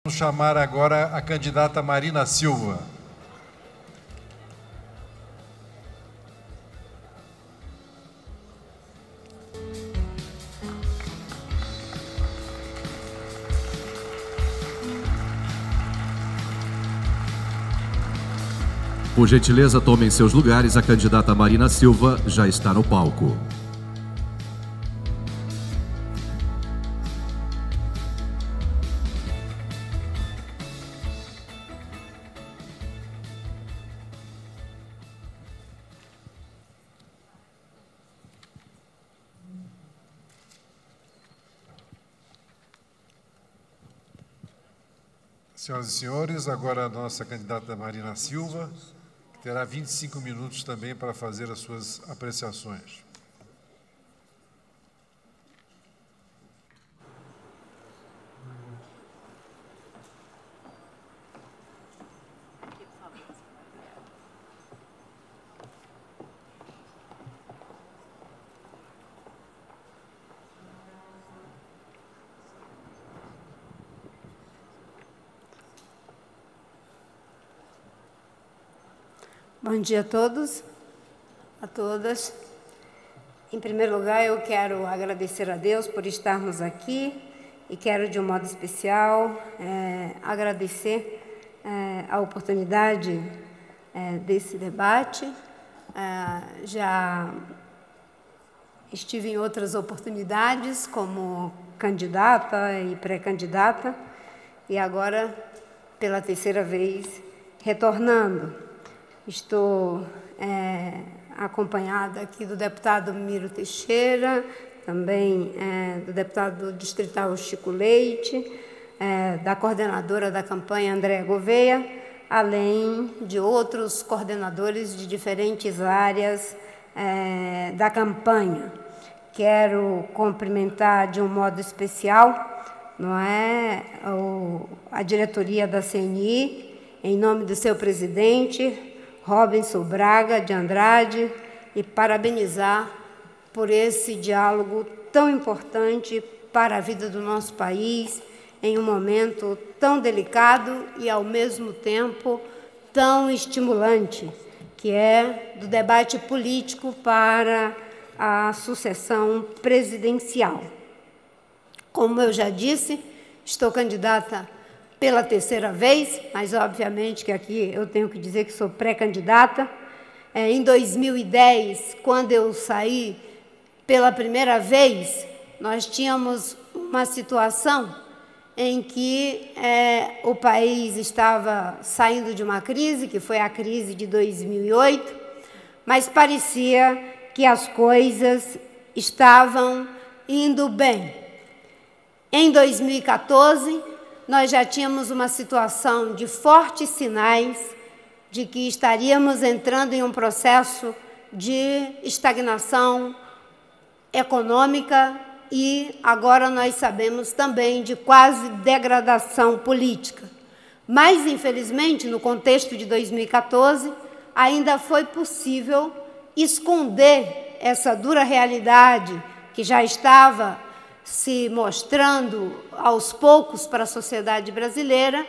Vamos chamar agora a candidata Marina Silva. Por gentileza, tomem seus lugares. A candidata Marina Silva já está no palco. Senhoras e senhores, agora a nossa candidata Marina Silva, que terá 25 minutos também para fazer as suas apreciações. Bom dia a todos, a todas. Em primeiro lugar, eu quero agradecer a Deus por estarmos aqui e quero, de um modo especial, agradecer a oportunidade desse debate. Já estive em outras oportunidades como candidata e pré-candidata e agora, pela terceira vez, retornando. Estou acompanhada aqui do deputado Miro Teixeira, também do deputado distrital Chico Leite, da coordenadora da campanha Andréa Gouveia, além de outros coordenadores de diferentes áreas da campanha. Quero cumprimentar de um modo especial, a diretoria da CNI, em nome do seu presidente, Robinson Braga de Andrade, e parabenizar por esse diálogo tão importante para a vida do nosso país, em um momento tão delicado e, ao mesmo tempo, tão estimulante, que é do debate político para a sucessão presidencial. Como eu já disse, estou candidata pela terceira vez, mas obviamente que aqui eu tenho que dizer que sou pré-candidata. Em 2010, quando eu saí pela primeira vez, nós tínhamos uma situação em que o país estava saindo de uma crise, que foi a crise de 2008, mas parecia que as coisas estavam indo bem. Em 2014, nós já tínhamos uma situação de fortes sinais de que estaríamos entrando em um processo de estagnação econômica e agora nós sabemos também de quase degradação política. Mas, infelizmente, no contexto de 2014, ainda foi possível esconder essa dura realidade que já estava se mostrando aos poucos para a sociedade brasileira,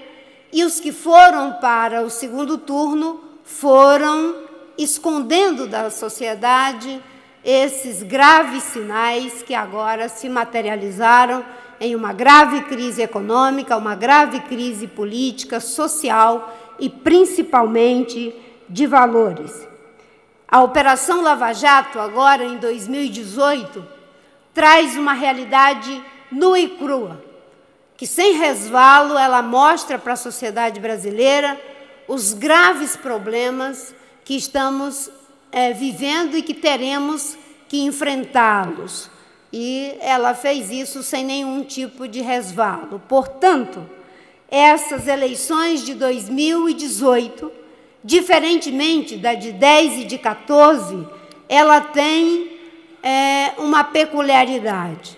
e os que foram para o segundo turno foram escondendo da sociedade esses graves sinais que agora se materializaram em uma grave crise econômica, uma grave crise política, social e principalmente de valores. A Operação Lava Jato, agora em 2018, traz uma realidade nua e crua, que sem resvalo ela mostra para a sociedade brasileira os graves problemas que estamos vivendo e que teremos que enfrentá-los. E ela fez isso sem nenhum tipo de resvalo. Portanto, essas eleições de 2018, diferentemente da de 10 e de 14, ela tem uma peculiaridade.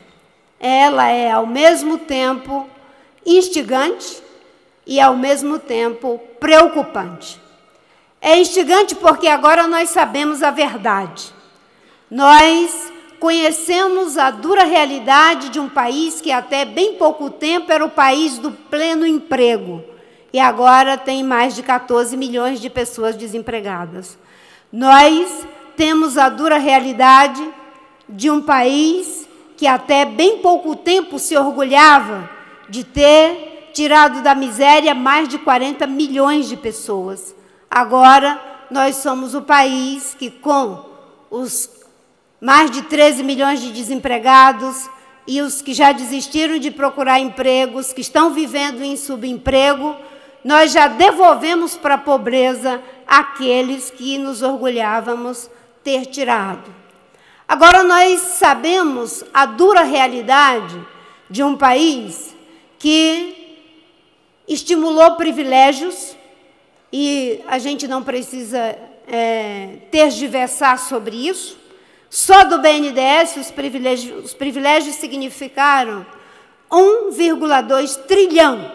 Ela é, ao mesmo tempo, instigante e, ao mesmo tempo, preocupante. É instigante porque agora nós sabemos a verdade. Nós conhecemos a dura realidade de um país que até bem pouco tempo era o país do pleno emprego e agora tem mais de 14 milhões de pessoas desempregadas. Nós temos a dura realidade de um país que até bem pouco tempo se orgulhava de ter tirado da miséria mais de 40 milhões de pessoas. Agora, nós somos o país que, com os mais de 13 milhões de desempregados e os que já desistiram de procurar empregos, que estão vivendo em subemprego, nós já devolvemos para a pobreza aqueles que nos orgulhávamos ter tirado. Agora, nós sabemos a dura realidade de um país que estimulou privilégios, e a gente não precisa tergiversar sobre isso. Só do BNDES, os privilégios significaram 1,2 trilhão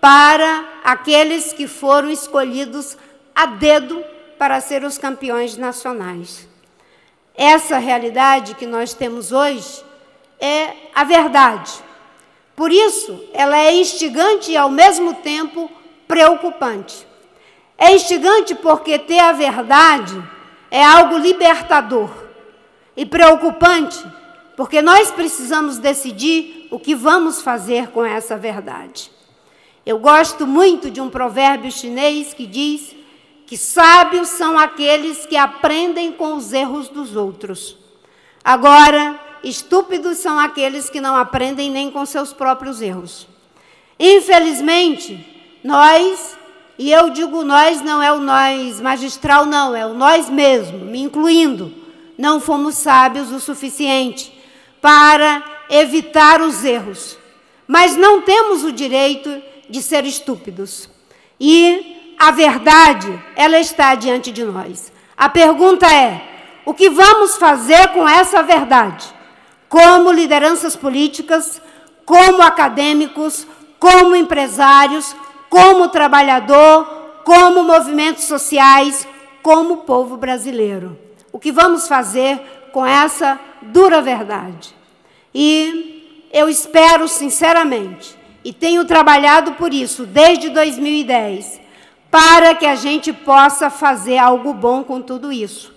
para aqueles que foram escolhidos a dedo para ser os campeões nacionais. Essa realidade que nós temos hoje é a verdade. Por isso, ela é instigante e, ao mesmo tempo, preocupante. É instigante porque ter a verdade é algo libertador. E preocupante porque nós precisamos decidir o que vamos fazer com essa verdade. Eu gosto muito de um provérbio chinês que diz que sábios são aqueles que aprendem com os erros dos outros. Agora, estúpidos são aqueles que não aprendem nem com seus próprios erros. Infelizmente, nós, e eu digo nós, não é o nós magistral, não, é o nós mesmo, me incluindo, não fomos sábios o suficiente para evitar os erros. Mas não temos o direito de ser estúpidos. E a verdade, ela está diante de nós. A pergunta é, o que vamos fazer com essa verdade? Como lideranças políticas, como acadêmicos, como empresários, como trabalhador, como movimentos sociais, como povo brasileiro. O que vamos fazer com essa dura verdade? E eu espero sinceramente, e tenho trabalhado por isso desde 2010, para que a gente possa fazer algo bom com tudo isso.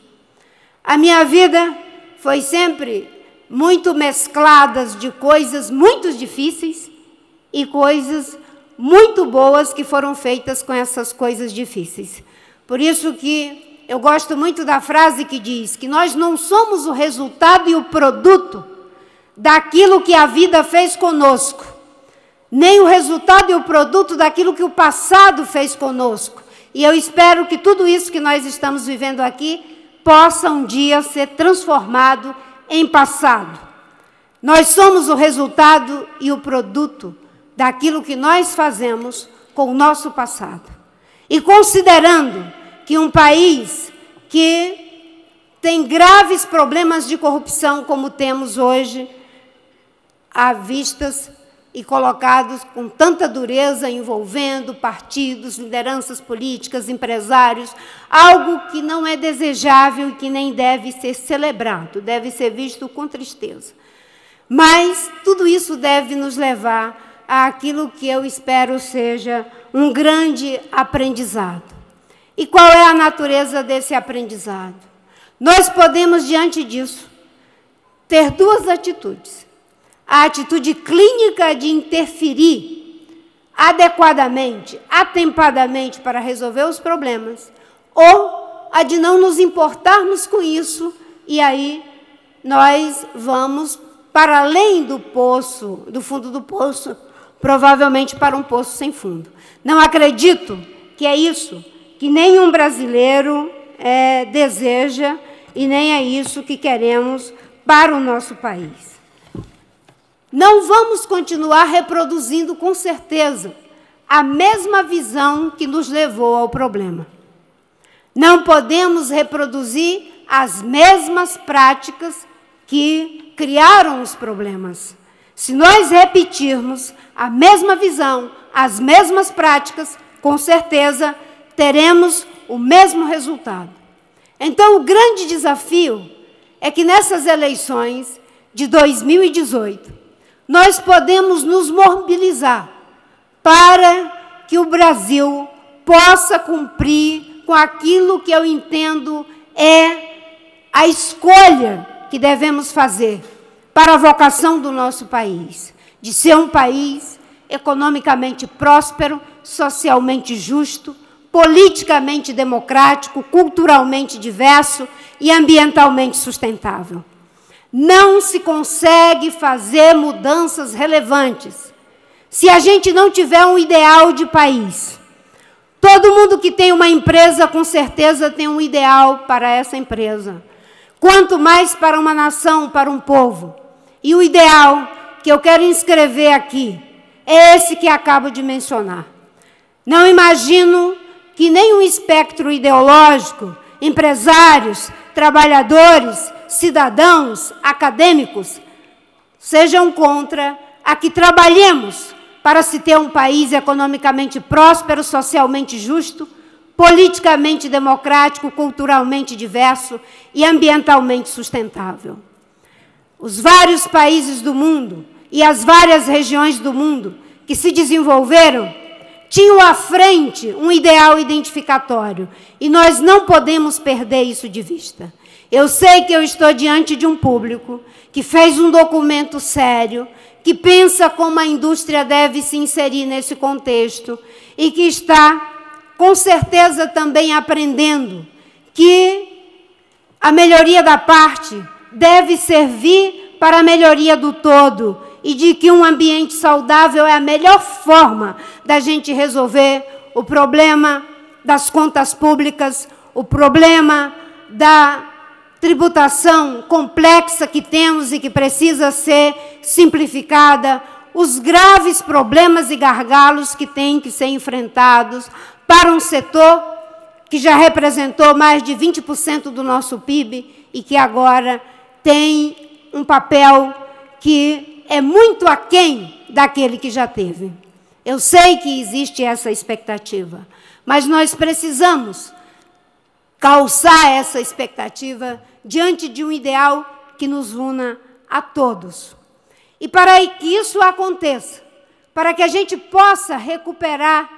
A minha vida foi sempre muito mesclada de coisas muito difíceis e coisas muito boas que foram feitas com essas coisas difíceis. Por isso que eu gosto muito da frase que diz que nós não somos o resultado e o produto daquilo que a vida fez conosco, nem o resultado e o produto daquilo que o passado fez conosco. E eu espero que tudo isso que nós estamos vivendo aqui possa um dia ser transformado em passado. Nós somos o resultado e o produto daquilo que nós fazemos com o nosso passado. E considerando que um país que tem graves problemas de corrupção, como temos hoje, à vistas e colocados com tanta dureza, envolvendo partidos, lideranças políticas, empresários, algo que não é desejável e que nem deve ser celebrado, deve ser visto com tristeza. Mas tudo isso deve nos levar àquilo que eu espero seja um grande aprendizado. E qual é a natureza desse aprendizado? Nós podemos, diante disso, ter duas atitudes. A atitude clínica de interferir adequadamente, atempadamente para resolver os problemas, ou a de não nos importarmos com isso, e aí nós vamos para além do poço, do fundo do poço, provavelmente para um poço sem fundo. Não acredito que é isso que nenhum brasileiro deseja, e nem é isso que queremos para o nosso país. Não vamos continuar reproduzindo, com certeza, a mesma visão que nos levou ao problema. Não podemos reproduzir as mesmas práticas que criaram os problemas. Se nós repetirmos a mesma visão, as mesmas práticas, com certeza teremos o mesmo resultado. Então, o grande desafio é que nessas eleições de 2018, nós podemos nos mobilizar para que o Brasil possa cumprir com aquilo que eu entendo é a escolha que devemos fazer para a vocação do nosso país, de ser um país economicamente próspero, socialmente justo, politicamente democrático, culturalmente diverso e ambientalmente sustentável. Não se consegue fazer mudanças relevantes se a gente não tiver um ideal de país. Todo mundo que tem uma empresa, com certeza, tem um ideal para essa empresa. Quanto mais para uma nação, para um povo. E o ideal que eu quero inscrever aqui é esse que acabo de mencionar. Não imagino que nenhum espectro ideológico, empresários, trabalhadores, cidadãos, acadêmicos, sejam contra a que trabalhemos para se ter um país economicamente próspero, socialmente justo, politicamente democrático, culturalmente diverso e ambientalmente sustentável. Os vários países do mundo e as várias regiões do mundo que se desenvolveram tinham à frente um ideal identificatório, e nós não podemos perder isso de vista. Eu sei que eu estou diante de um público que fez um documento sério, que pensa como a indústria deve se inserir nesse contexto e que está, com certeza, também aprendendo que a melhoria da parte deve servir para a melhoria do todo e de que um ambiente saudável é a melhor forma da gente resolver o problema das contas públicas, o problema da tributação complexa que temos e que precisa ser simplificada, os graves problemas e gargalos que têm que ser enfrentados para um setor que já representou mais de 20% do nosso PIB e que agora tem um papel que é muito aquém daquele que já teve. Eu sei que existe essa expectativa, mas nós precisamos calçar essa expectativa diante de um ideal que nos una a todos. E para que isso aconteça, para que a gente possa recuperar,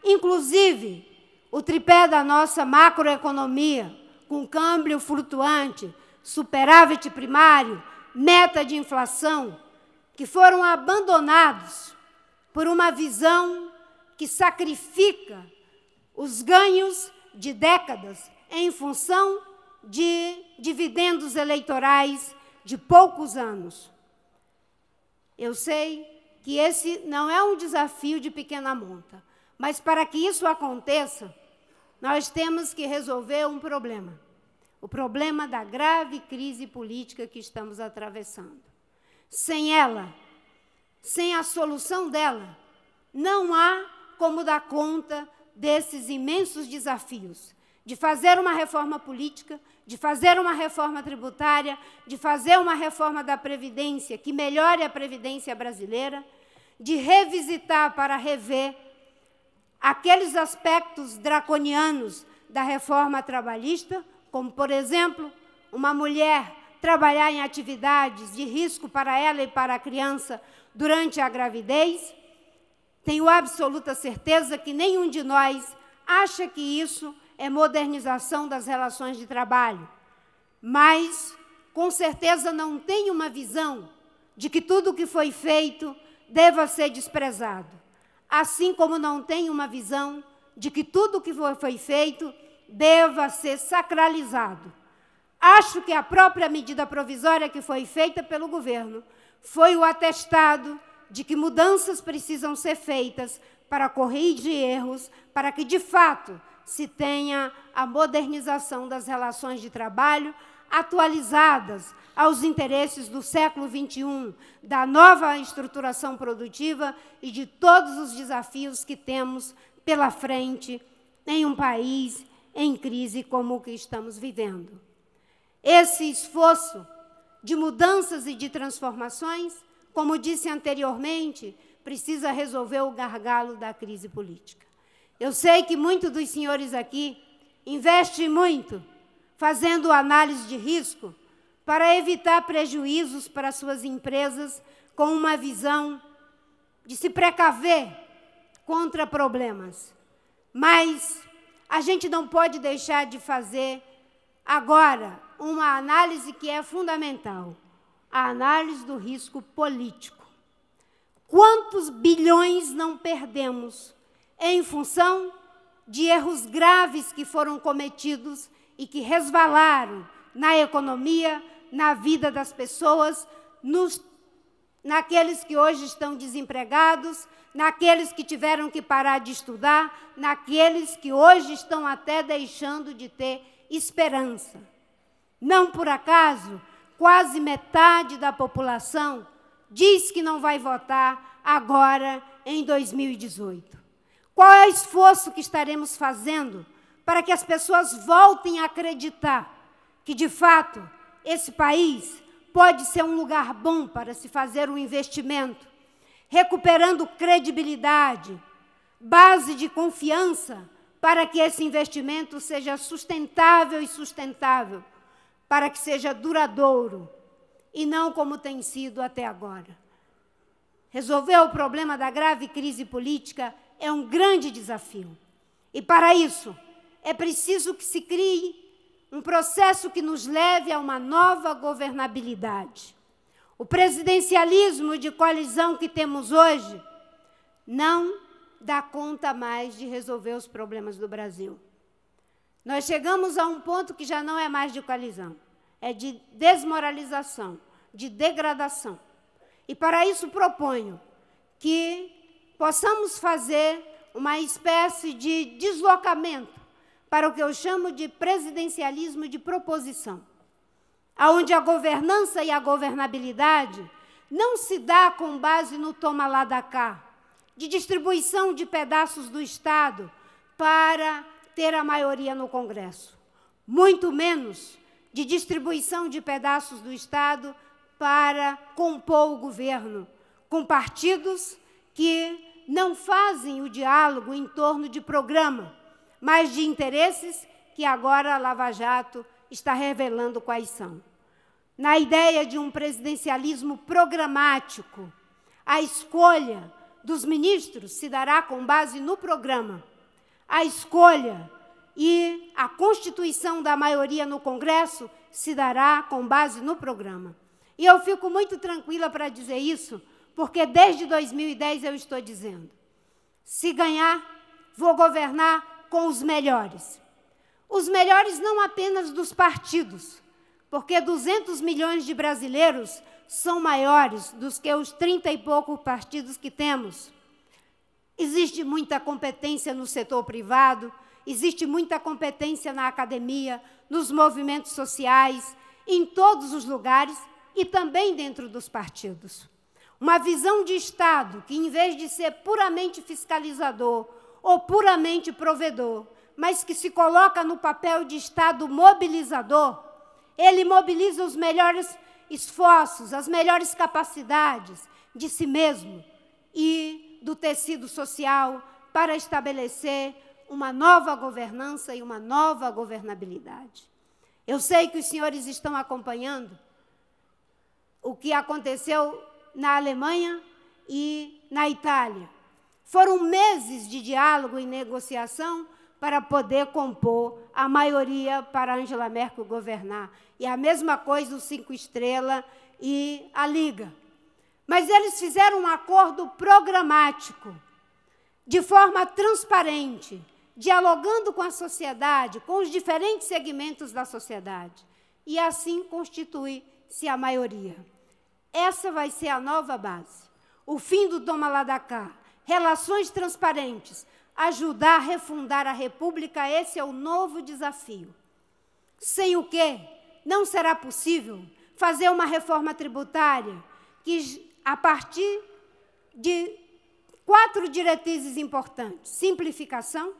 inclusive, o tripé da nossa macroeconomia, com câmbio flutuante, superávit primário, meta de inflação, que foram abandonados por uma visão que sacrifica os ganhos de décadas em função de dividendos eleitorais de poucos anos. Eu sei que esse não é um desafio de pequena monta, mas para que isso aconteça, nós temos que resolver um problema. O problema da grave crise política que estamos atravessando. Sem ela, sem a solução dela, não há como dar conta desses imensos desafios de fazer uma reforma política, de fazer uma reforma tributária, de fazer uma reforma da Previdência que melhore a Previdência brasileira, de revisitar para rever aqueles aspectos draconianos da reforma trabalhista, como, por exemplo, uma mulher trabalhar em atividades de risco para ela e para a criança durante a gravidez. Tenho absoluta certeza que nenhum de nós acha que isso é modernização das relações de trabalho, mas, com certeza, não tem uma visão de que tudo o que foi feito deva ser desprezado, assim como não tem uma visão de que tudo o que foi feito deva ser sacralizado. Acho que a própria medida provisória que foi feita pelo governo foi o atestado de que mudanças precisam ser feitas para corrigir erros, para que, de fato, se tenha a modernização das relações de trabalho atualizadas aos interesses do século XXI, da nova estruturação produtiva e de todos os desafios que temos pela frente em um país em crise como o que estamos vivendo. Esse esforço de mudanças e de transformações, como disse anteriormente, precisa resolver o gargalo da crise política. Eu sei que muitos dos senhores aqui investem muito fazendo análise de risco para evitar prejuízos para suas empresas, com uma visão de se precaver contra problemas. Mas a gente não pode deixar de fazer agora uma análise que é fundamental, a análise do risco político. Quantos bilhões não perdemos em função de erros graves que foram cometidos e que resvalaram na economia, na vida das pessoas, naqueles que hoje estão desempregados, naqueles que tiveram que parar de estudar, naqueles que hoje estão até deixando de ter esperança. Não por acaso, quase metade da população diz que não vai votar agora em 2018. Qual é o esforço que estaremos fazendo para que as pessoas voltem a acreditar que, de fato, esse país pode ser um lugar bom para se fazer um investimento, recuperando credibilidade, base de confiança para que esse investimento seja sustentável e sustentável, para que seja duradouro, e não como tem sido até agora. Resolver o problema da grave crise política é um grande desafio. E, para isso, é preciso que se crie um processo que nos leve a uma nova governabilidade. O presidencialismo de coalizão que temos hoje não dá conta mais de resolver os problemas do Brasil. Nós chegamos a um ponto que já não é mais de coalizão, é de desmoralização, de degradação. E, para isso, proponho que possamos fazer uma espécie de deslocamento para o que eu chamo de presidencialismo de proposição, onde a governança e a governabilidade não se dá com base no toma lá da cá, de distribuição de pedaços do Estado para ter a maioria no Congresso, muito menos de distribuição de pedaços do Estado para compor o governo, com partidos que não fazem o diálogo em torno de programa, mas de interesses que agora a Lava Jato está revelando quais são. Na ideia de um presidencialismo programático, a escolha dos ministros se dará com base no programa. A escolha e a constituição da maioria no Congresso se dará com base no programa. E eu fico muito tranquila para dizer isso, porque desde 2010 eu estou dizendo: se ganhar, vou governar com os melhores. Os melhores não apenas dos partidos, porque 200 milhões de brasileiros são maiores do que os 30 e poucos partidos que temos. Existe muita competência no setor privado, existe muita competência na academia, nos movimentos sociais, em todos os lugares e também dentro dos partidos. Uma visão de Estado que, em vez de ser puramente fiscalizador ou puramente provedor, mas que se coloca no papel de Estado mobilizador, ele mobiliza os melhores esforços, as melhores capacidades de si mesmo e do tecido social para estabelecer uma nova governança e uma nova governabilidade. Eu sei que os senhores estão acompanhando o que aconteceu na Alemanha e na Itália. Foram meses de diálogo e negociação para poder compor a maioria para Angela Merkel governar. E a mesma coisa o 5 Estrelas e a Liga. Mas eles fizeram um acordo programático, de forma transparente, dialogando com a sociedade, com os diferentes segmentos da sociedade. E assim constitui-se a maioria. Essa vai ser a nova base. O fim do toma lá da cá, relações transparentes, ajudar a refundar a República, esse é o novo desafio. Sem o quê, não será possível fazer uma reforma tributária que, a partir de 4 diretrizes importantes: simplificação,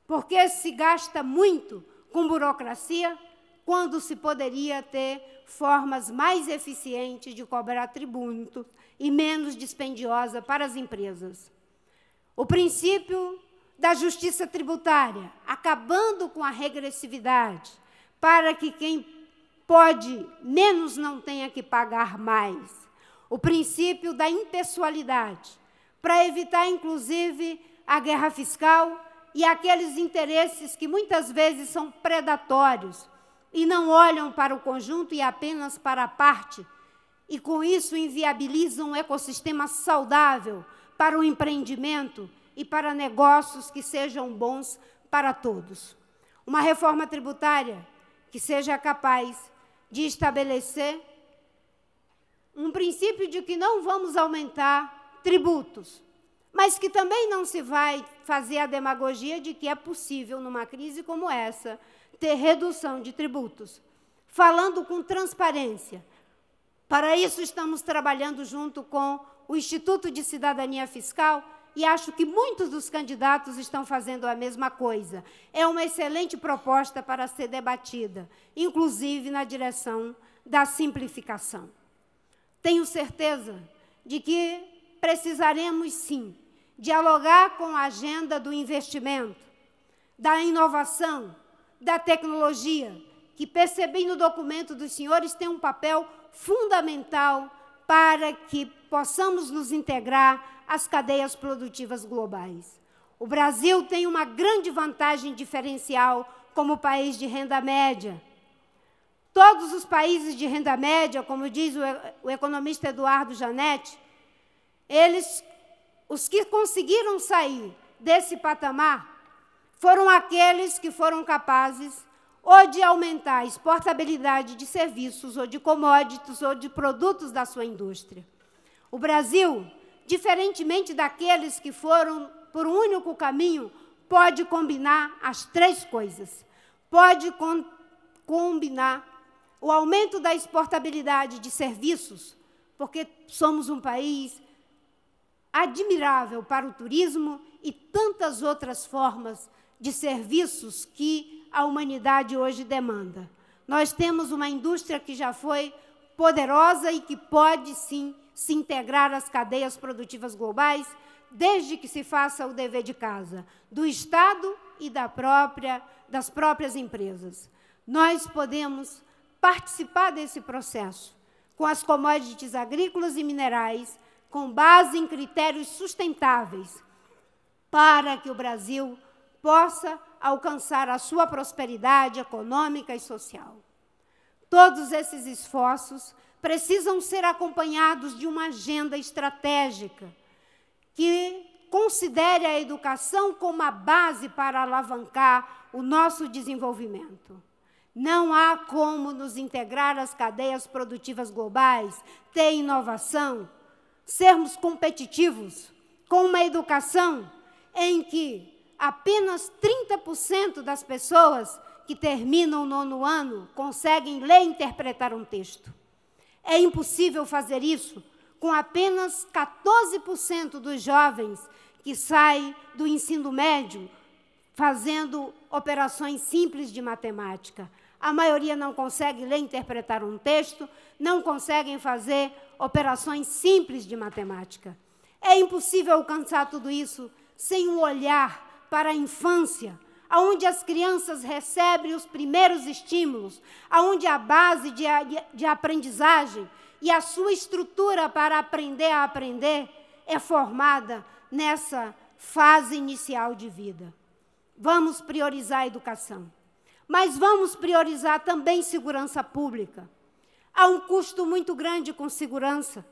porque se gasta muito com burocracia, quando se poderia ter formas mais eficientes de cobrar tributo e menos dispendiosa para as empresas. O princípio da justiça tributária, acabando com a regressividade, para que quem pode, menos não tenha que pagar mais. O princípio da impessoalidade, para evitar, inclusive, a guerra fiscal e aqueles interesses que muitas vezes são predatórios e não olham para o conjunto e apenas para a parte, e com isso inviabilizam um ecossistema saudável para o empreendimento e para negócios que sejam bons para todos. Uma reforma tributária que seja capaz de estabelecer um princípio de que não vamos aumentar tributos, mas que também não se vai fazer a demagogia de que é possível, numa crise como essa, ter redução de tributos, falando com transparência. Para isso, estamos trabalhando junto com o Instituto de Cidadania Fiscal e acho que muitos dos candidatos estão fazendo a mesma coisa. É uma excelente proposta para ser debatida, inclusive na direção da simplificação. Tenho certeza de que precisaremos, sim, dialogar com a agenda do investimento, da inovação, da tecnologia, que percebi no documento dos senhores tem um papel fundamental para que possamos nos integrar às cadeias produtivas globais. O Brasil tem uma grande vantagem diferencial como país de renda média. Todos os países de renda média, como diz o economista Eduardo Janetti, os que conseguiram sair desse patamar foram aqueles que foram capazes ou de aumentar a exportabilidade de serviços, ou de commodities, ou de produtos da sua indústria. O Brasil, diferentemente daqueles que foram por um único caminho, pode combinar as três coisas. Pode combinar o aumento da exportabilidade de serviços, porque somos um país admirável para o turismo e tantas outras formas de serviços que a humanidade hoje demanda. Nós temos uma indústria que já foi poderosa e que pode, sim, se integrar às cadeias produtivas globais, desde que se faça o dever de casa, do Estado e das próprias empresas. Nós podemos participar desse processo com as commodities agrícolas e minerais, com base em critérios sustentáveis, para que o Brasil possa alcançar a sua prosperidade econômica e social. Todos esses esforços precisam ser acompanhados de uma agenda estratégica que considere a educação como a base para alavancar o nosso desenvolvimento. Não há como nos integrar às cadeias produtivas globais, ter inovação, sermos competitivos com uma educação em que apenas 30% das pessoas que terminam o 9º ano conseguem ler e interpretar um texto. É impossível fazer isso com apenas 14% dos jovens que saem do ensino médio fazendo operações simples de matemática. A maioria não consegue ler e interpretar um texto, não conseguem fazer operações simples de matemática. É impossível alcançar tudo isso sem um olhar para a infância, onde as crianças recebem os primeiros estímulos, onde a base de aprendizagem e a sua estrutura para aprender a aprender é formada nessa fase inicial de vida. Vamos priorizar a educação, mas vamos priorizar também segurança pública. Há um custo muito grande com segurança,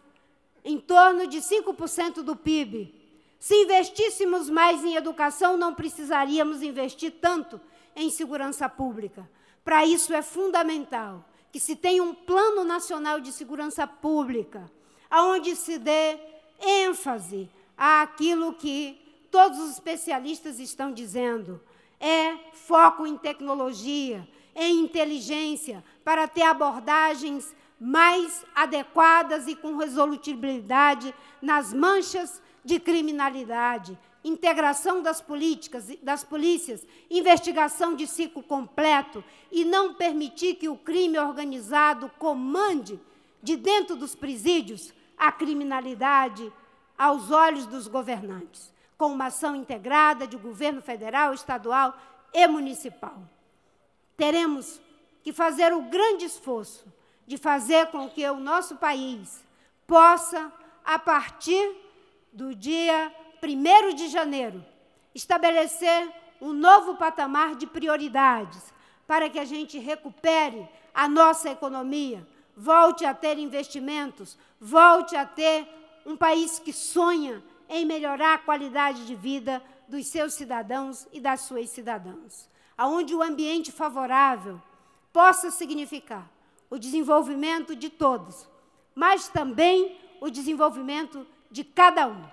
em torno de 5% do PIB. Se investíssemos mais em educação, não precisaríamos investir tanto em segurança pública. Para isso é fundamental que se tenha um plano nacional de segurança pública, onde se dê ênfase àquilo que todos os especialistas estão dizendo. É foco em tecnologia, em inteligência, para ter abordagens mais adequadas e com resolutibilidade nas manchas de criminalidade, integração das polícias, investigação de ciclo completo e não permitir que o crime organizado comande de dentro dos presídios a criminalidade aos olhos dos governantes, com uma ação integrada de governo federal, estadual e municipal. Teremos que fazer o grande esforço de fazer com que o nosso país possa, a partir do dia 1º de janeiro, estabelecer um novo patamar de prioridades para que a gente recupere a nossa economia, volte a ter investimentos, volte a ter um país que sonha em melhorar a qualidade de vida dos seus cidadãos e das suas cidadãs, onde o ambiente favorável possa significar o desenvolvimento de todos, mas também o desenvolvimento de cada um.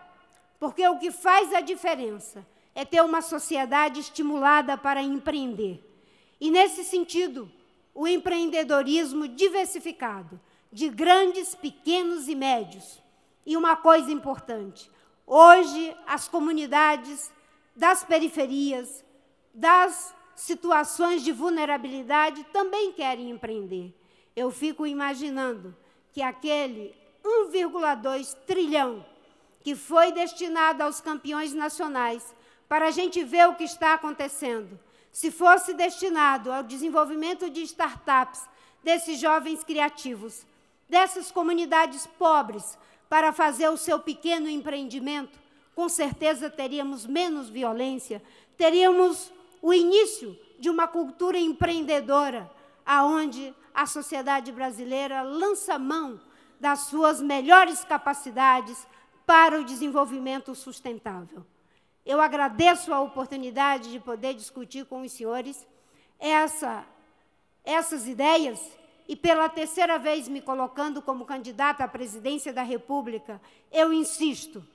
Porque o que faz a diferença é ter uma sociedade estimulada para empreender. E, nesse sentido, o empreendedorismo diversificado, de grandes, pequenos e médios. E uma coisa importante, hoje as comunidades das periferias, das situações de vulnerabilidade também querem empreender. Eu fico imaginando que aquele 1,2 trilhão que foi destinado aos campeões nacionais, para a gente ver o que está acontecendo, se fosse destinado ao desenvolvimento de startups, desses jovens criativos, dessas comunidades pobres, para fazer o seu pequeno empreendimento, com certeza teríamos menos violência, teríamos o início de uma cultura empreendedora, aonde a sociedade brasileira lança mão das suas melhores capacidades para o desenvolvimento sustentável. Eu agradeço a oportunidade de poder discutir com os senhores essas ideias e, pela terceira vez me colocando como candidata à presidência da República, eu insisto,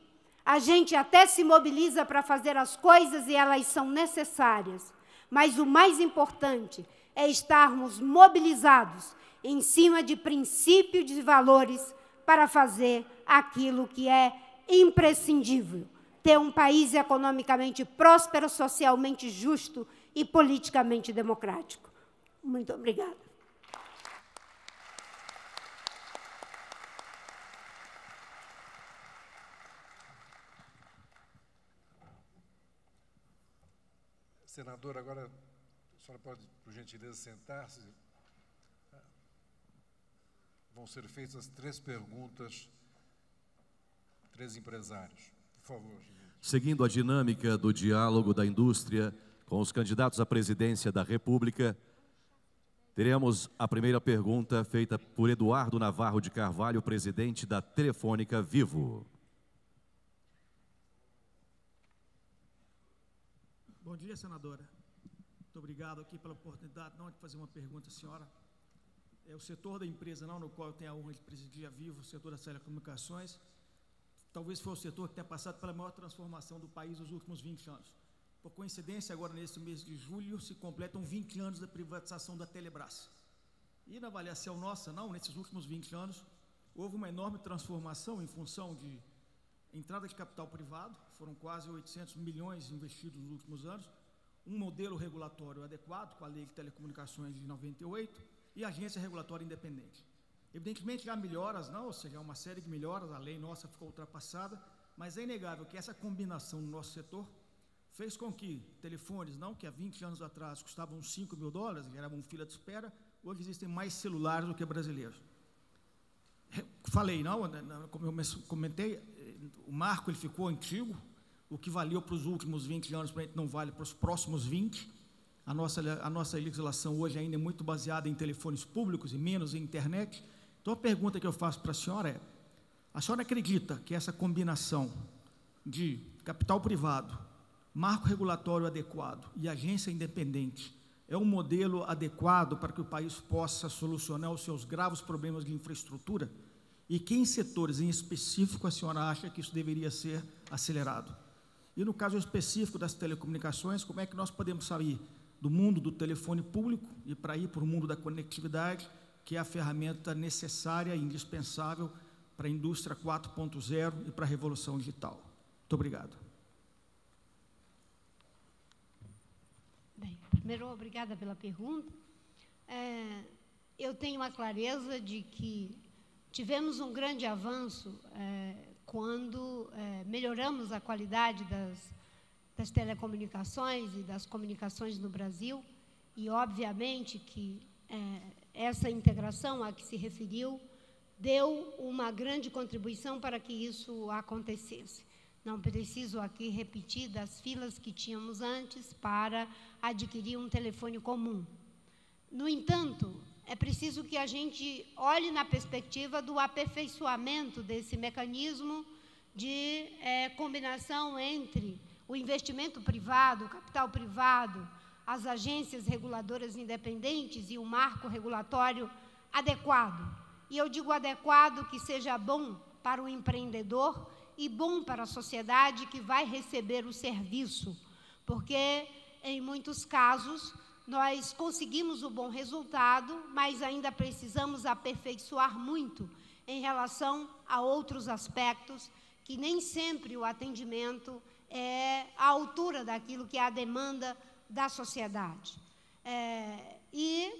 a gente até se mobiliza para fazer as coisas e elas são necessárias, mas o mais importante é estarmos mobilizados em cima de princípios e valores para fazer aquilo que é imprescindível, ter um país economicamente próspero, socialmente justo e politicamente democrático. Muito obrigada. Senadora, agora a senhora pode, por gentileza, sentar-se. Vão ser feitas as 3 perguntas, 3 empresários. Por favor. Seguindo a dinâmica do diálogo da indústria com os candidatos à presidência da República, teremos a primeira pergunta feita por Eduardo Navarro de Carvalho, presidente da Telefônica Vivo. Bom dia, senadora. Muito obrigado aqui pela oportunidade de fazer uma pergunta à senhora. O setor da empresa no qual eu tenho a honra de presidir a Vivo, o setor das telecomunicações, talvez foi o setor que tenha passado pela maior transformação do país nos últimos 20 anos. Por coincidência, agora nesse mês de julho, se completam 20 anos da privatização da Telebrás. E na avaliação nossa, nesses últimos 20 anos, houve uma enorme transformação em função de entrada de capital privado, foram quase 800 milhões investidos nos últimos anos, um modelo regulatório adequado, com a Lei de Telecomunicações de 98, e agência regulatória independente. Evidentemente, há melhoras, ou seja, há uma série de melhoras, a lei nossa ficou ultrapassada, mas é inegável que essa combinação no nosso setor fez com que telefones, que há 20 anos atrás custavam $5.000, geravam fila de espera, hoje existem mais celulares do que brasileiros. Falei, como eu comentei, o marco ele ficou antigo, o que valeu para os últimos 20 anos, não vale para os próximos 20. A nossa legislação hoje ainda é muito baseada em telefones públicos e menos em internet. Então, a pergunta que eu faço para a senhora é: a senhora acredita que essa combinação de capital privado, marco regulatório adequado e agência independente é um modelo adequado para que o país possa solucionar os seus graves problemas de infraestrutura? E que em setores em específico a senhora acha que isso deveria ser acelerado? E no caso específico das telecomunicações, como é que nós podemos sair do mundo do telefone público e para ir para o mundo da conectividade, que é a ferramenta necessária e indispensável para a indústria 4.0 e para a revolução digital? Muito obrigado. Bem, primeiro, obrigada pela pergunta. Eu tenho a clareza de que tivemos um grande avanço quando melhoramos a qualidade das telecomunicações e das comunicações no Brasil, e, obviamente, que essa integração a que se referiu deu uma grande contribuição para que isso acontecesse. Não preciso aqui repetir das filas que tínhamos antes para adquirir um telefone comum. No entanto, é preciso que a gente olhe na perspectiva do aperfeiçoamento desse mecanismo de combinação entre o investimento privado, o capital privado, as agências reguladoras independentes e o marco regulatório adequado. E eu digo adequado que seja bom para o empreendedor e bom para a sociedade que vai receber o serviço, porque, em muitos casos, nós conseguimos o bom resultado, mas ainda precisamos aperfeiçoar muito em relação a outros aspectos, que nem sempre o atendimento é à altura daquilo que é a demanda da sociedade. E,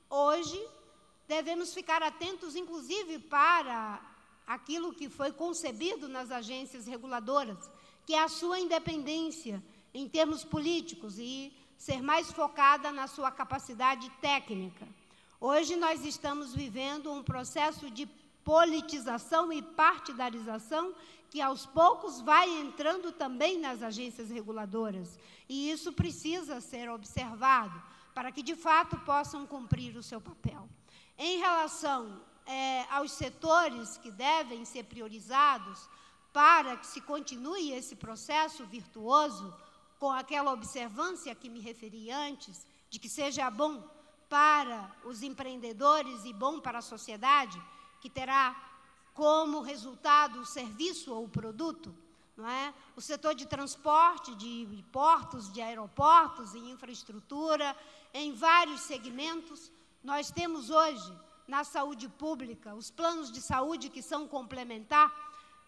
hoje, devemos ficar atentos, inclusive, para aquilo que foi concebido nas agências reguladoras, que é a sua independência em termos políticos e ser mais focada na sua capacidade técnica. Hoje nós estamos vivendo um processo de politização e partidarização que aos poucos vai entrando também nas agências reguladoras. E isso precisa ser observado para que, de fato, possam cumprir o seu papel. Em relação aos setores que devem ser priorizados para que se continue esse processo virtuoso, com aquela observância que me referi antes, de que seja bom para os empreendedores e bom para a sociedade, que terá como resultado o serviço ou o produto, não é? O setor de transporte, de portos, de aeroportos e infraestrutura, em vários segmentos. Nós temos hoje, na saúde pública, os planos de saúde que são complementar,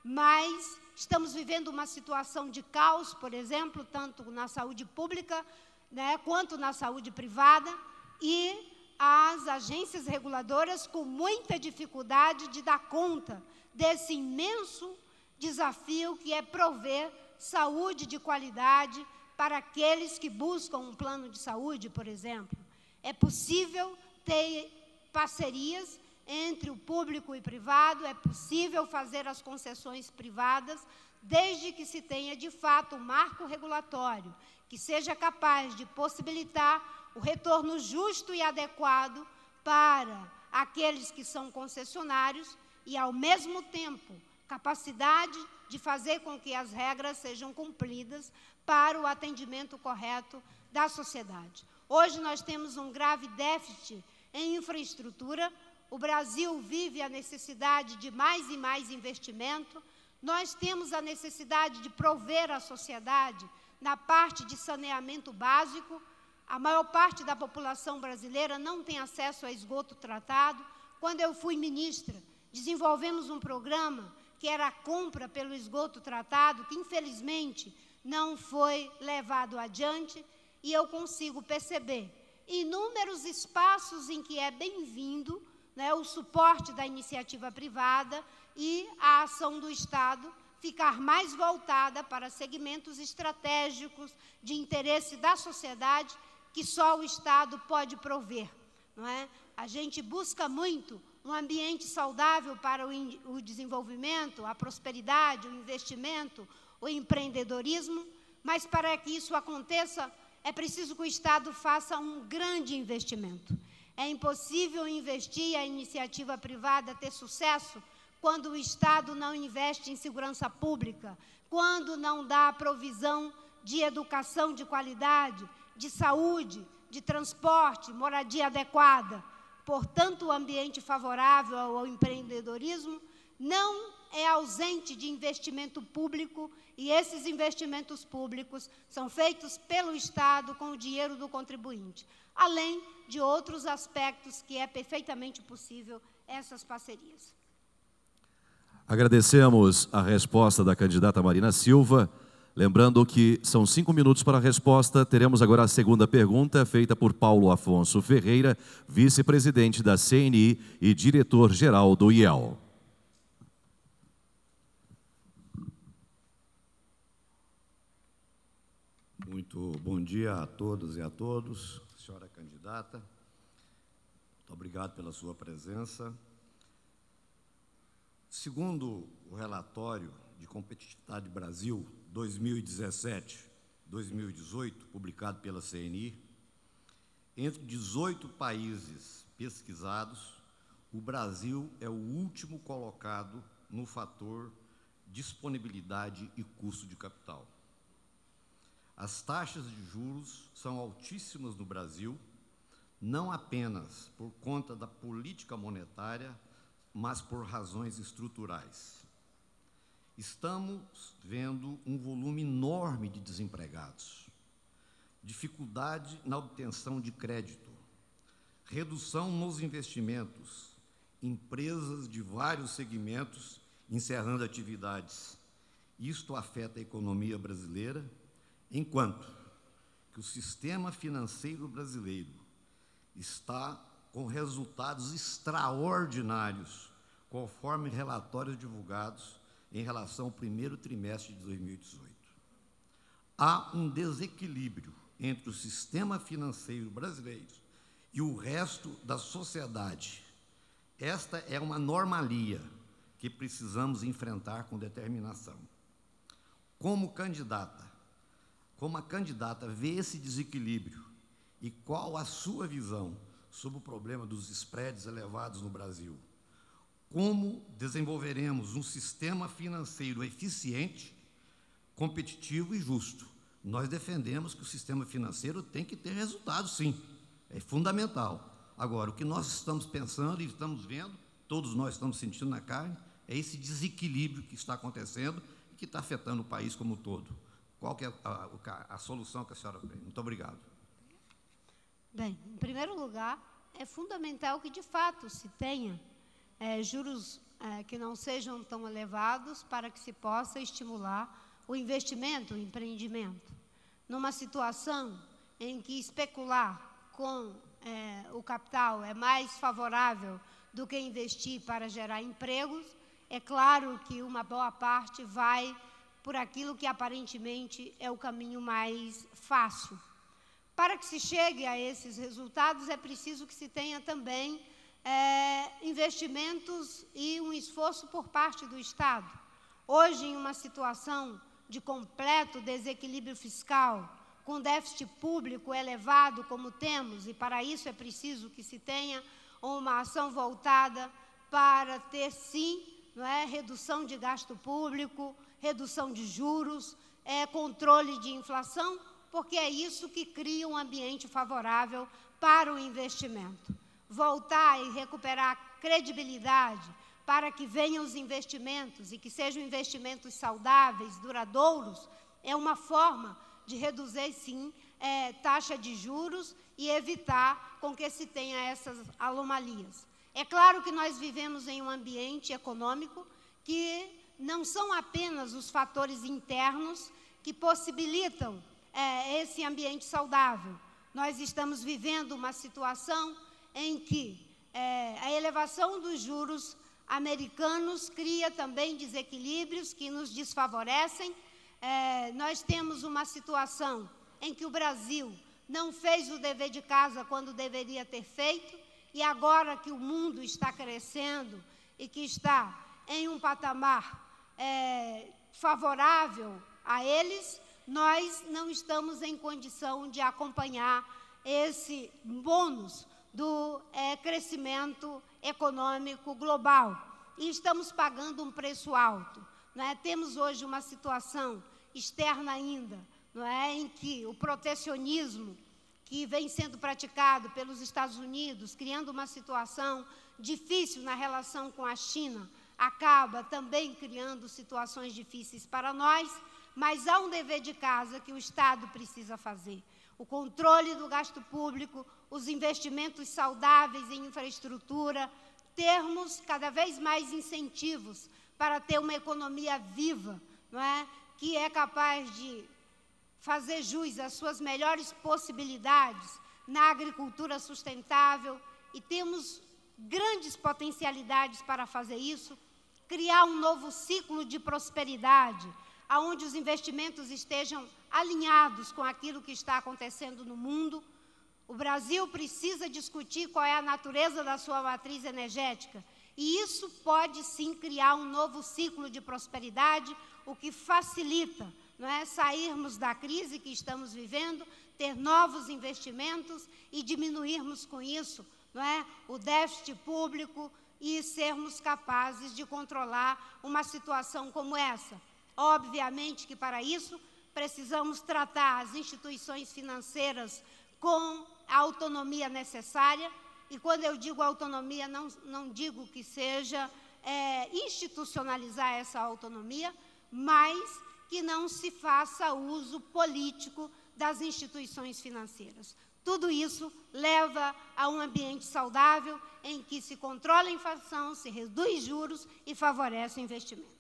mas estamos vivendo uma situação de caos, por exemplo, tanto na saúde pública, né, quanto na saúde privada, e as agências reguladoras com muita dificuldade de dar conta desse imenso desafio que é prover saúde de qualidade para aqueles que buscam um plano de saúde, por exemplo. É possível ter parcerias entre o público e privado, é possível fazer as concessões privadas, desde que se tenha, de fato, um marco regulatório que seja capaz de possibilitar o retorno justo e adequado para aqueles que são concessionários e, ao mesmo tempo, capacidade de fazer com que as regras sejam cumpridas para o atendimento correto da sociedade. Hoje nós temos um grave déficit em infraestrutura. O Brasil vive a necessidade de mais e mais investimento. Nós temos a necessidade de prover à sociedade na parte de saneamento básico. A maior parte da população brasileira não tem acesso a esgoto tratado. Quando eu fui ministra, desenvolvemos um programa que era a compra pelo esgoto tratado, que infelizmente não foi levado adiante, e eu consigo perceber inúmeros espaços em que é bem-vindo, né, o suporte da iniciativa privada e a ação do Estado ficar mais voltada para segmentos estratégicos de interesse da sociedade que só o Estado pode prover, não é? A gente busca muito um ambiente saudável para o desenvolvimento, a prosperidade, o investimento, o empreendedorismo, mas para que isso aconteça, é preciso que o Estado faça um grande investimento. É impossível investir e a iniciativa privada ter sucesso quando o Estado não investe em segurança pública, quando não dá a provisão de educação de qualidade, de saúde, de transporte, moradia adequada. Portanto, o ambiente favorável ao empreendedorismo não é ausente de investimento público, e esses investimentos públicos são feitos pelo Estado com o dinheiro do contribuinte, além de outros aspectos que é perfeitamente possível essas parcerias. Agradecemos a resposta da candidata Marina Silva. Lembrando que são 5 minutos para a resposta. Teremos agora a segunda pergunta, feita por Paulo Afonso Ferreira, vice-presidente da CNI e diretor-geral do IEL. Muito bom dia a todos e a todos, senhora candidata. Muito obrigado pela sua presença. Segundo o relatório de Competitividade Brasil 2017-2018, publicado pela CNI, entre 18 países pesquisados, o Brasil é o último colocado no fator disponibilidade e custo de capital. As taxas de juros são altíssimas no Brasil, não apenas por conta da política monetária, mas por razões estruturais. Estamos vendo um volume enorme de desempregados, dificuldade na obtenção de crédito, redução nos investimentos, empresas de vários segmentos encerrando atividades. Isto afeta a economia brasileira, enquanto que o sistema financeiro brasileiro está com resultados extraordinários, conforme relatórios divulgados em relação ao primeiro trimestre de 2018. Há um desequilíbrio entre o sistema financeiro brasileiro e o resto da sociedade. Esta é uma anomalia que precisamos enfrentar com determinação. Como a candidata vê esse desequilíbrio e qual a sua visão sobre o problema dos spreads elevados no Brasil? Como desenvolveremos um sistema financeiro eficiente, competitivo e justo? Nós defendemos que o sistema financeiro tem que ter resultado, sim, é fundamental. Agora, o que nós estamos pensando e estamos vendo, todos nós estamos sentindo na carne, é esse desequilíbrio que está acontecendo e que está afetando o país como um todo. Qual que é a solução que a senhora tem? Muito obrigado. Bem, em primeiro lugar, é fundamental que, de fato, se tenha juros que não sejam tão elevados para que se possa estimular o investimento, o empreendimento. Numa situação em que especular com o capital é mais favorável do que investir para gerar empregos, é claro que uma boa parte vai por aquilo que aparentemente é o caminho mais fácil. Para que se chegue a esses resultados, é preciso que se tenha também investimentos e um esforço por parte do Estado. Hoje, em uma situação de completo desequilíbrio fiscal, com déficit público elevado como temos, e para isso é preciso que se tenha uma ação voltada para ter, sim, redução de gasto público, redução de juros, controle de inflação, porque é isso que cria um ambiente favorável para o investimento. Voltar e recuperar credibilidade para que venham os investimentos e que sejam investimentos saudáveis, duradouros, é uma forma de reduzir, sim, taxa de juros e evitar com que se tenha essas anomalias. É claro que nós vivemos em um ambiente econômico que não são apenas os fatores internos que possibilitam esse ambiente saudável. Nós estamos vivendo uma situação em que a elevação dos juros americanos cria também desequilíbrios que nos desfavorecem. Nós temos uma situação em que o Brasil não fez o dever de casa quando deveria ter feito, e agora que o mundo está crescendo e que está em um patamar favorável a eles, nós não estamos em condição de acompanhar esse bônus do crescimento econômico global. E estamos pagando um preço alto. Temos hoje uma situação externa ainda, em que o protecionismo que vem sendo praticado pelos Estados Unidos, criando uma situação difícil na relação com a China, acaba também criando situações difíceis para nós, mas há um dever de casa que o Estado precisa fazer. O controle do gasto público, os investimentos saudáveis em infraestrutura, termos cada vez mais incentivos para ter uma economia viva, que é capaz de fazer jus às suas melhores possibilidades na agricultura sustentável, e temos grandes potencialidades para fazer isso, criar um novo ciclo de prosperidade, onde os investimentos estejam alinhados com aquilo que está acontecendo no mundo, O Brasil precisa discutir qual é a natureza da sua matriz energética, e isso pode sim criar um novo ciclo de prosperidade, o que facilita, não é, sairmos da crise que estamos vivendo, ter novos investimentos e diminuirmos com isso, não é, o déficit público e sermos capazes de controlar uma situação como essa. Obviamente que para isso precisamos tratar as instituições financeiras com a autonomia necessária, e quando eu digo autonomia, não digo que seja institucionalizar essa autonomia, mas que não se faça uso político das instituições financeiras. Tudo isso leva a um ambiente saudável em que se controla a inflação, se reduz juros e favorece o investimento.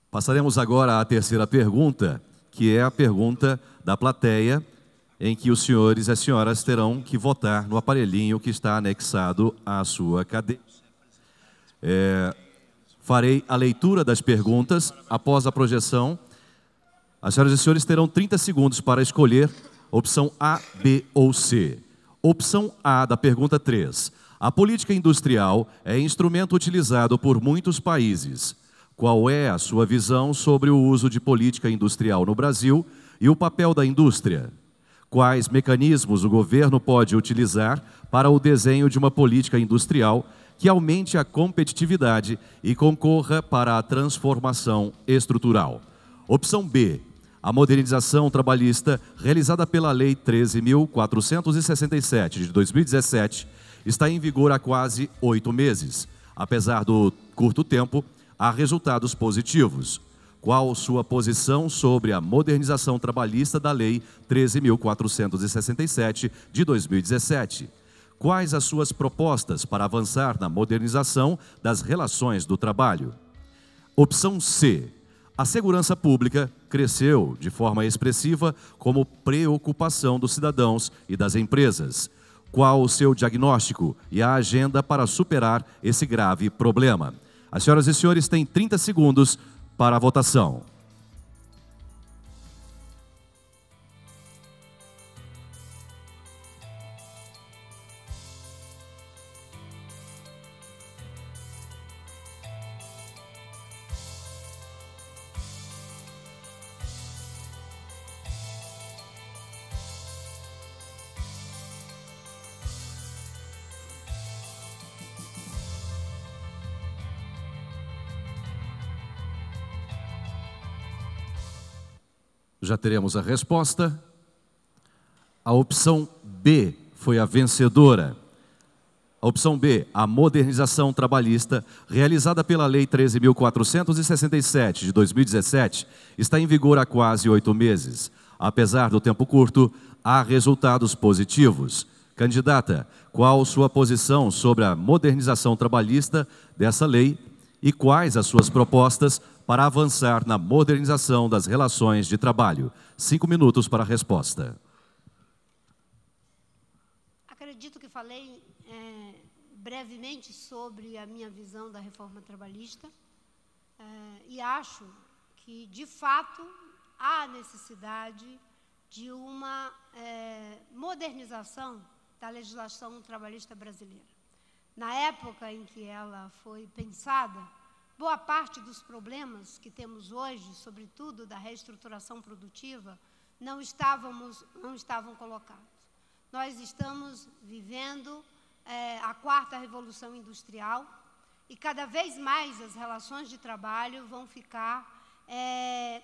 Passaremos agora à terceira pergunta, que é a pergunta da plateia, em que os senhores e as senhoras terão que votar no aparelhinho que está anexado à sua cadeira. Farei a leitura das perguntas após a projeção. As senhoras e senhores terão 30 segundos para escolher opção A, B ou C. Opção A da pergunta 3. A política industrial é instrumento utilizado por muitos países. Qual é a sua visão sobre o uso de política industrial no Brasil e o papel da indústria? Quais mecanismos o governo pode utilizar para o desenho de uma política industrial que aumente a competitividade e concorra para a transformação estrutural? Opção B. A modernização trabalhista realizada pela Lei 13.467 de 2017 está em vigor há quase 8 meses. Apesar do curto tempo, há resultados positivos. Qual sua posição sobre a modernização trabalhista da Lei 13.467 de 2017? Quais as suas propostas para avançar na modernização das relações do trabalho? Opção C. A segurança pública cresceu de forma expressiva como preocupação dos cidadãos e das empresas. Qual o seu diagnóstico e a agenda para superar esse grave problema? As senhoras e senhores têm 30 segundos para a votação. Já teremos a resposta. A opção B foi a vencedora. A opção B, a modernização trabalhista, realizada pela Lei 13.467 de 2017, está em vigor há quase 8 meses. Apesar do tempo curto, há resultados positivos. Candidata, qual sua posição sobre a modernização trabalhista dessa lei e quais as suas propostas para avançar na modernização das relações de trabalho? 5 minutos para a resposta. Acredito que falei brevemente sobre a minha visão da reforma trabalhista e acho que, de fato, há necessidade de uma modernização da legislação trabalhista brasileira. Na época em que ela foi pensada, boa parte dos problemas que temos hoje, sobretudo da reestruturação produtiva, não estavam colocados. Nós estamos vivendo a 4ª Revolução Industrial e cada vez mais as relações de trabalho vão ficar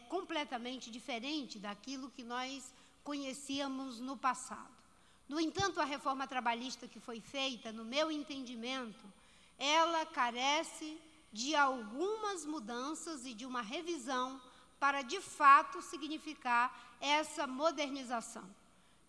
completamente diferentes daquilo que nós conhecíamos no passado. No entanto, a reforma trabalhista que foi feita, no meu entendimento, ela carece de algumas mudanças e de uma revisão para, de fato, significar essa modernização.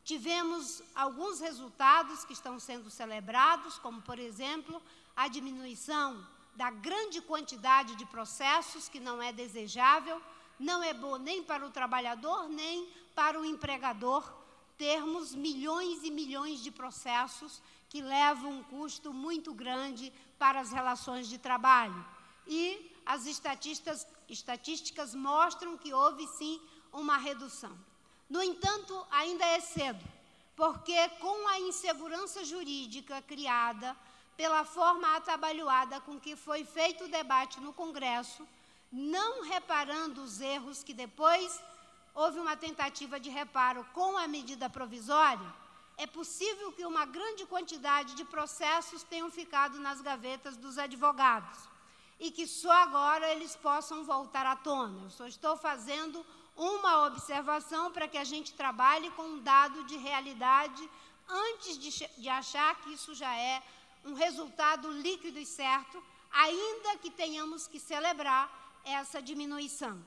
Tivemos alguns resultados que estão sendo celebrados, como, por exemplo, a diminuição da grande quantidade de processos, que não é desejável, não é bom nem para o trabalhador, nem para o empregador, termos milhões e milhões de processos que levam um custo muito grande para as relações de trabalho. E as estatísticas mostram que houve, sim, uma redução. No entanto, ainda é cedo, porque com a insegurança jurídica criada pela forma atabalhoada com que foi feito o debate no Congresso, não reparando os erros que depois houve uma tentativa de reparo com a medida provisória, é possível que uma grande quantidade de processos tenham ficado nas gavetas dos advogados e que só agora eles possam voltar à tona. Eu só estou fazendo uma observação para que a gente trabalhe com um dado de realidade antes de achar que isso já é um resultado líquido e certo, ainda que tenhamos que celebrar essa diminuição.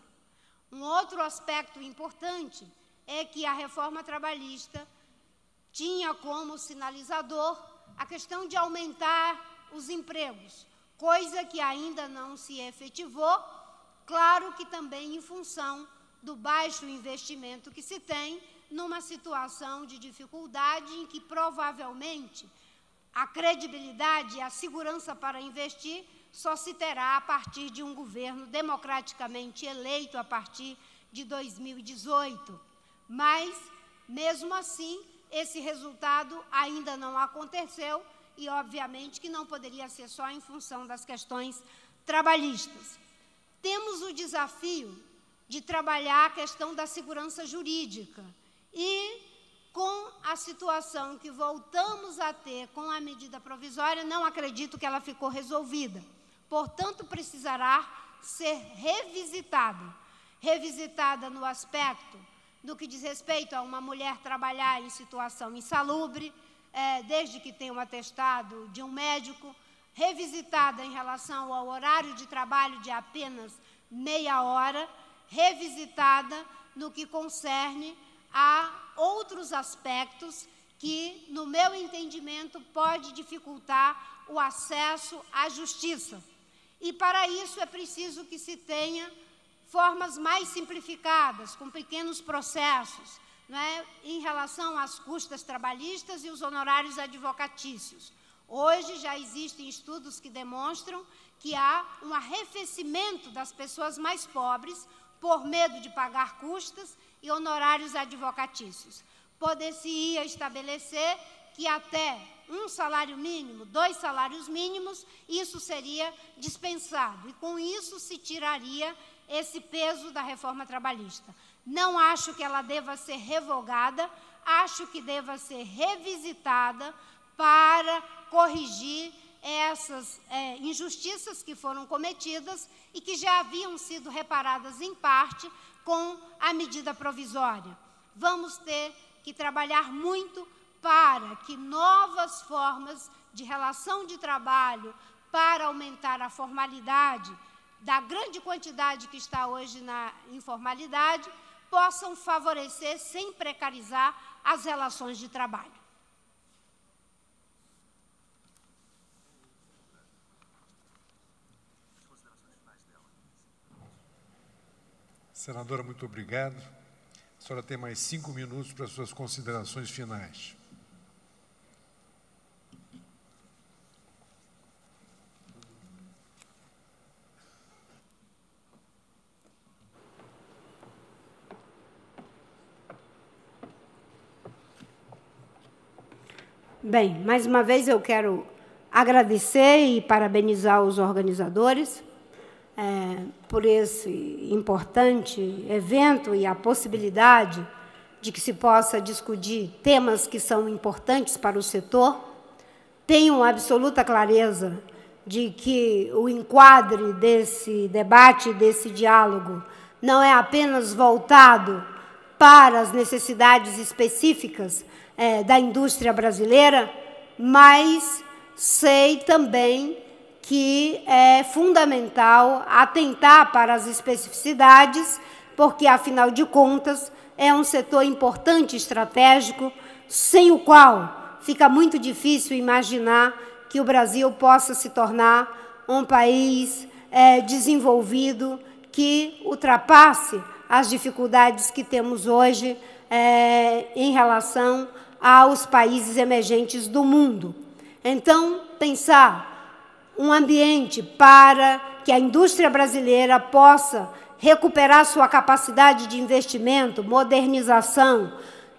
Um outro aspecto importante é que a reforma trabalhista tinha como sinalizador a questão de aumentar os empregos, coisa que ainda não se efetivou, claro que também em função do baixo investimento que se tem numa situação de dificuldade em que provavelmente a credibilidade e a segurança para investir só se terá a partir de um governo democraticamente eleito a partir de 2018. Mas, mesmo assim, esse resultado ainda não aconteceu e, obviamente, que não poderia ser só em função das questões trabalhistas. Temos o desafio de trabalhar a questão da segurança jurídica e, com a situação que voltamos a ter com a medida provisória, não acredito que ela ficou resolvida. Portanto, precisará ser revisitada. Revisitada no aspecto do que diz respeito a uma mulher trabalhar em situação insalubre, desde que tenha um atestado de um médico, revisitada em relação ao horário de trabalho de apenas meia hora, revisitada no que concerne a outros aspectos que, no meu entendimento, pode dificultar o acesso à justiça. E, para isso, é preciso que se tenha formas mais simplificadas, com pequenos processos, em relação às custas trabalhistas e os honorários advocatícios. Hoje já existem estudos que demonstram que há um arrefecimento das pessoas mais pobres por medo de pagar custas e honorários advocatícios. Poder-se-ia estabelecer que até um salário mínimo, 2 salários mínimos, isso seria dispensado. E com isso se tiraria esse peso da reforma trabalhista. Não acho que ela deva ser revogada, acho que deva ser revisitada para corrigir essas injustiças que foram cometidas e que já haviam sido reparadas em parte com a medida provisória. Vamos ter que trabalhar muito para que novas formas de relação de trabalho, para aumentar a formalidade da grande quantidade que está hoje na informalidade, possam favorecer, sem precarizar, as relações de trabalho. Senadora, muito obrigado. A senhora tem mais 5 minutos para suas considerações finais. Bem, mais uma vez eu quero agradecer e parabenizar os organizadores por esse importante evento e a possibilidade de que se possa discutir temas que são importantes para o setor. Tenho absoluta clareza de que o enquadre desse debate, desse diálogo, não é apenas voltado para as necessidades específicas da indústria brasileira, mas sei também que é fundamental atentar para as especificidades, porque, afinal de contas, é um setor importante, estratégico, sem o qual fica muito difícil imaginar que o Brasil possa se tornar um país desenvolvido que ultrapasse as dificuldades que temos hoje em relação aos países emergentes do mundo. Então, pensar um ambiente para que a indústria brasileira possa recuperar sua capacidade de investimento, modernização,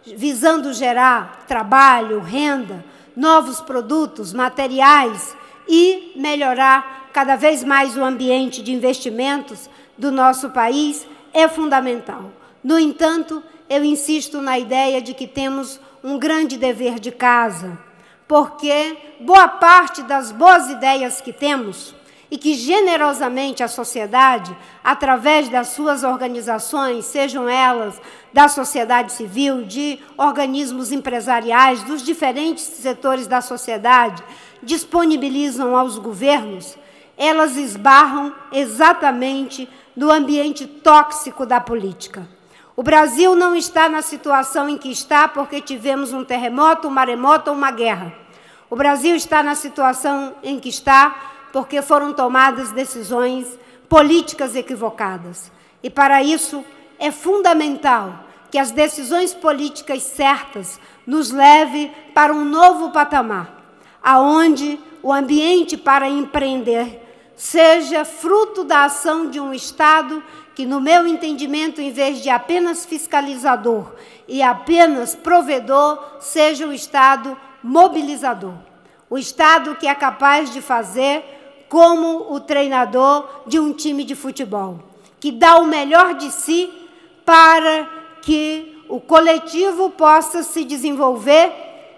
visando gerar trabalho, renda, novos produtos, materiais e melhorar cada vez mais o ambiente de investimentos do nosso país é fundamental. No entanto, eu insisto na ideia de que temos um grande dever de casa, porque boa parte das boas ideias que temos e que generosamente a sociedade, através das suas organizações, sejam elas da sociedade civil, de organismos empresariais, dos diferentes setores da sociedade, disponibilizam aos governos, elas esbarram exatamente no ambiente tóxico da política. O Brasil não está na situação em que está porque tivemos um terremoto, um maremoto ou uma guerra. O Brasil está na situação em que está porque foram tomadas decisões políticas equivocadas. E, para isso, é fundamental que as decisões políticas certas nos levem para um novo patamar, aonde o ambiente para empreender seja fruto da ação de um Estado que, no meu entendimento, em vez de apenas fiscalizador e apenas provedor, seja o Estado mobilizador. O Estado que é capaz de fazer como o treinador de um time de futebol, que dá o melhor de si para que o coletivo possa se desenvolver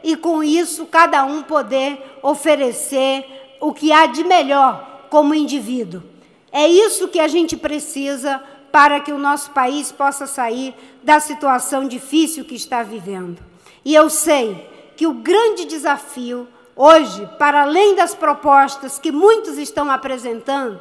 e, com isso, cada um poder oferecer o que há de melhor como indivíduo. É isso que a gente precisa para que o nosso país possa sair da situação difícil que está vivendo. E eu sei que o grande desafio hoje, para além das propostas que muitos estão apresentando,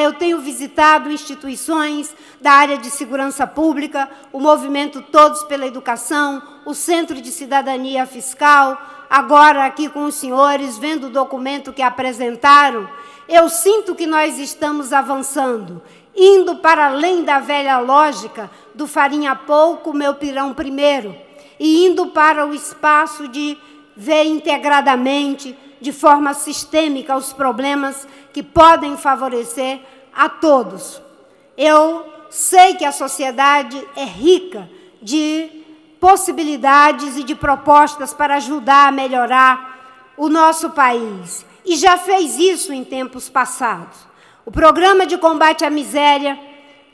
eu tenho visitado instituições da área de segurança pública, o movimento Todos pela Educação, o Centro de Cidadania Fiscal, agora aqui com os senhores, vendo o documento que apresentaram, eu sinto que nós estamos avançando, indo para além da velha lógica do farinha pouco, meu pirão primeiro, e indo para o espaço de ver integradamente, de forma sistêmica, os problemas que podem favorecer a todos. Eu sei que a sociedade é rica de possibilidades e de propostas para ajudar a melhorar o nosso país. E já fez isso em tempos passados. O programa de combate à miséria,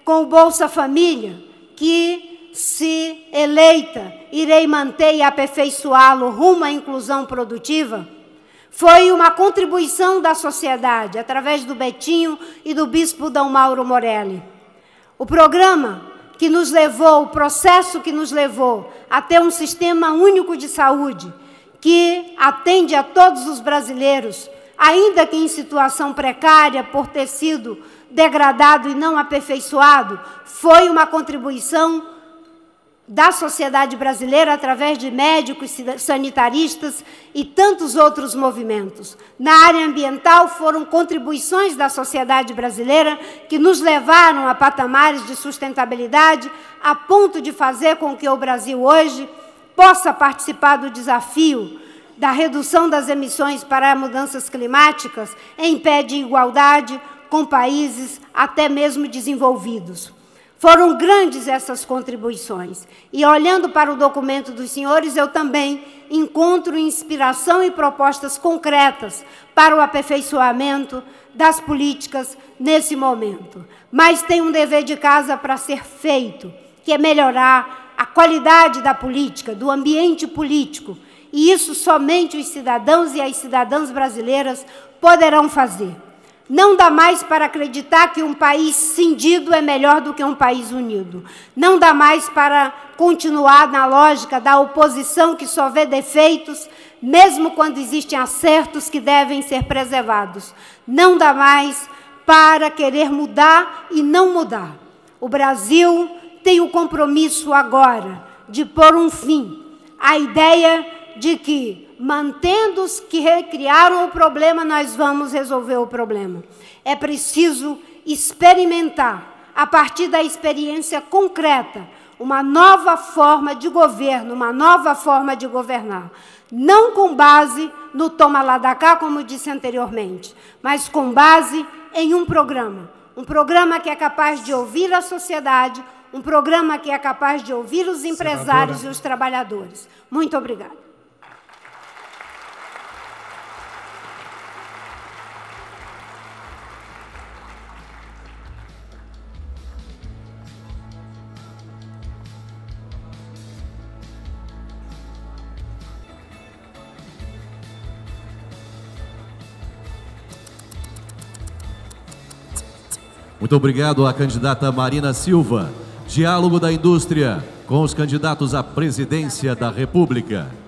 com o Bolsa Família, que, se eleita, irei manter e aperfeiçoá-lo rumo à inclusão produtiva, foi uma contribuição da sociedade, através do Betinho e do bispo D. Mauro Morelli. O programa que nos levou, o processo que nos levou a ter um sistema único de saúde, que atende a todos os brasileiros, ainda que em situação precária, por ter sido degradado e não aperfeiçoado, foi uma contribuição da sociedade brasileira através de médicos, sanitaristas e tantos outros movimentos. Na área ambiental, foram contribuições da sociedade brasileira que nos levaram a patamares de sustentabilidade a ponto de fazer com que o Brasil hoje possa participar do desafio da redução das emissões para mudanças climáticas em pé de igualdade com países até mesmo desenvolvidos. Foram grandes essas contribuições. E, olhando para o documento dos senhores, eu também encontro inspiração e propostas concretas para o aperfeiçoamento das políticas nesse momento. Mas tem um dever de casa para ser feito, que é melhorar a qualidade da política, do ambiente político. E isso somente os cidadãos e as cidadãs brasileiras poderão fazer. Não dá mais para acreditar que um país cindido é melhor do que um país unido. Não dá mais para continuar na lógica da oposição que só vê defeitos, mesmo quando existem acertos que devem ser preservados. Não dá mais para querer mudar e não mudar. O Brasil tem o compromisso agora de pôr um fim à ideia de que, mantendo os que criaram o problema, nós vamos resolver o problema. É preciso experimentar, a partir da experiência concreta, uma nova forma de governo, uma nova forma de governar. Não com base no toma lá da cá, como disse anteriormente, mas com base em um programa Um programa que é capaz de ouvir a sociedade, um programa que é capaz de ouvir os empresários e os trabalhadores. Muito obrigada. Muito obrigado à candidata Marina Silva. Diálogo da Indústria com os candidatos à presidência da República.